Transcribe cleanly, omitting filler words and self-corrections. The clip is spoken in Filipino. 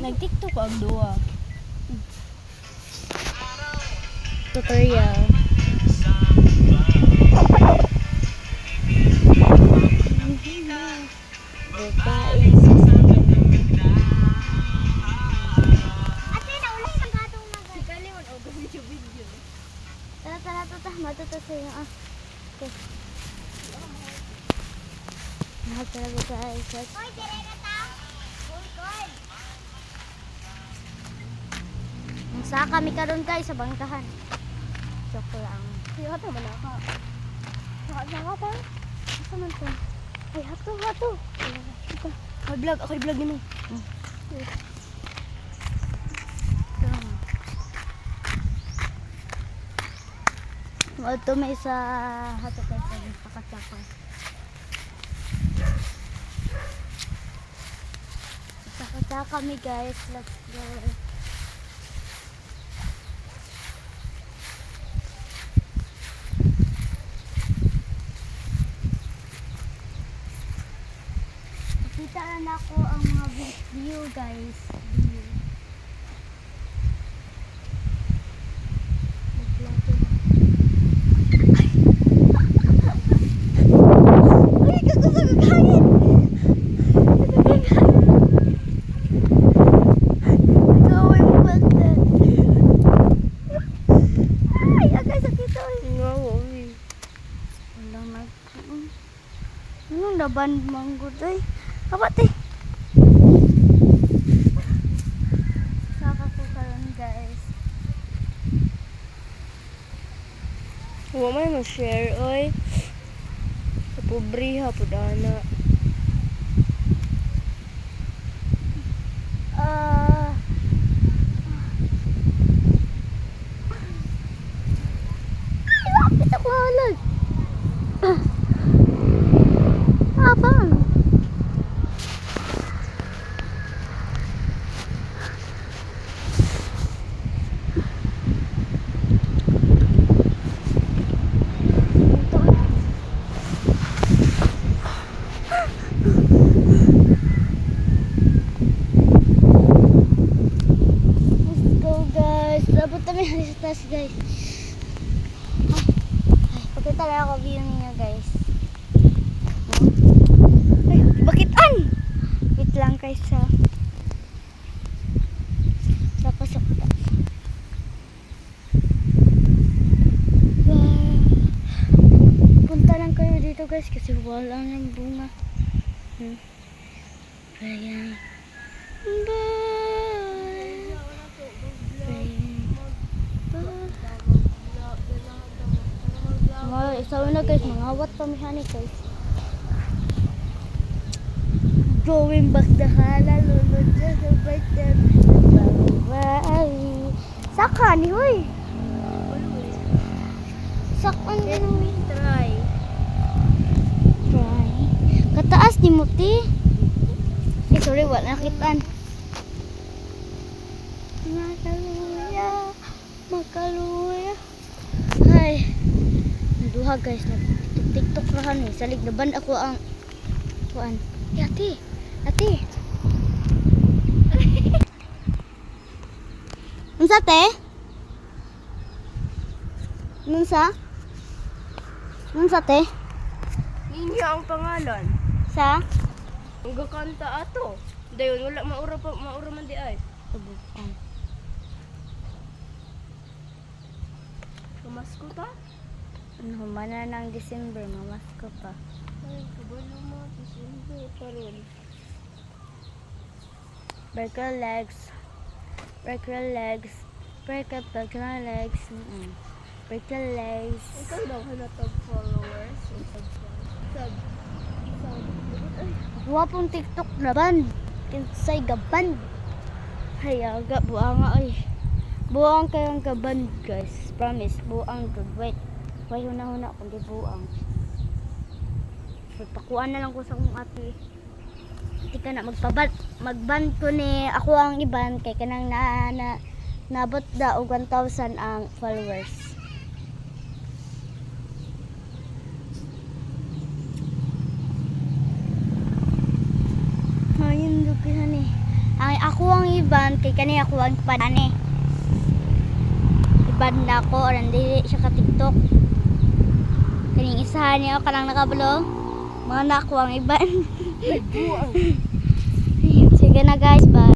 Nag-tiktok ang duwa. Tutorial. Babae sa tara, matuto sa iyo. Okay. Tara, guys. Hoy, dire na ta. Good. Sa kami karon guys sa bangkahan. Joke lang. Ay, hato man ako. Saka pa. Asa man to? Ay, hato. Ako vlog mo. Ito may isa hato kayo sa pakasaka. Pakasaka kami guys. Let's go. Nakita na ako ang mga view guys. Laban manggod ay. Apa teh? Saka ko karon guys. Huwag may ma-share oy. Pobre ha pud ana. Ay, lapit ako halag. Abang. Let's go guys. Labot kami sa taas guys. Ay, pagkita lang ako view ninyo guys. Ay, bakitan! Wait lang guys ha. Pasok ta. Punta lang kayo dito guys kasi wala nang bunga. Ayan. Isa na guys, mangawat pamihani guys. Going back the hala, lulod dyan sa baitan. Bye-bye. Saka ni, huy. Sakan din. Try. Kataas ni Muti. Eh, sorry, wala nakitaan. Makaluya. Ay. Duha guys, nag-tiktok rahan eh. Salig naban ako ang kuan. Ate. Unsa te? Unsa te? Inya ang pangalan. Sa? Ang gakanta ato. Dayon wala maura man di ay. Tubukan. Pamasko ta? Humana ng December, mamasko pa. Ay, kabalo mo, December paron. Break your legs. Break your legs. Break your legs. Ikaw daw hanatag followers o subscribe. Wapong TikTok na band. Kinsay gaban. Hayaga, buang nga ay. Buang kayong gaban guys. Promise, buang good. Wait. Why huna kundi buang. Pagpakuan na lang ko sa kong ate. Hindi ka na magban ko ni ako ang iban kay kanang nabot da og 1,000 ang followers. Ayun dukihan eh. Ang ako ang iban kay kani ako ang padane. Iban na ako aron dili siya ka TikTok. Kaning isa niya kanang nakabulong. Mga na ako ang iban. Sige na guys, bye.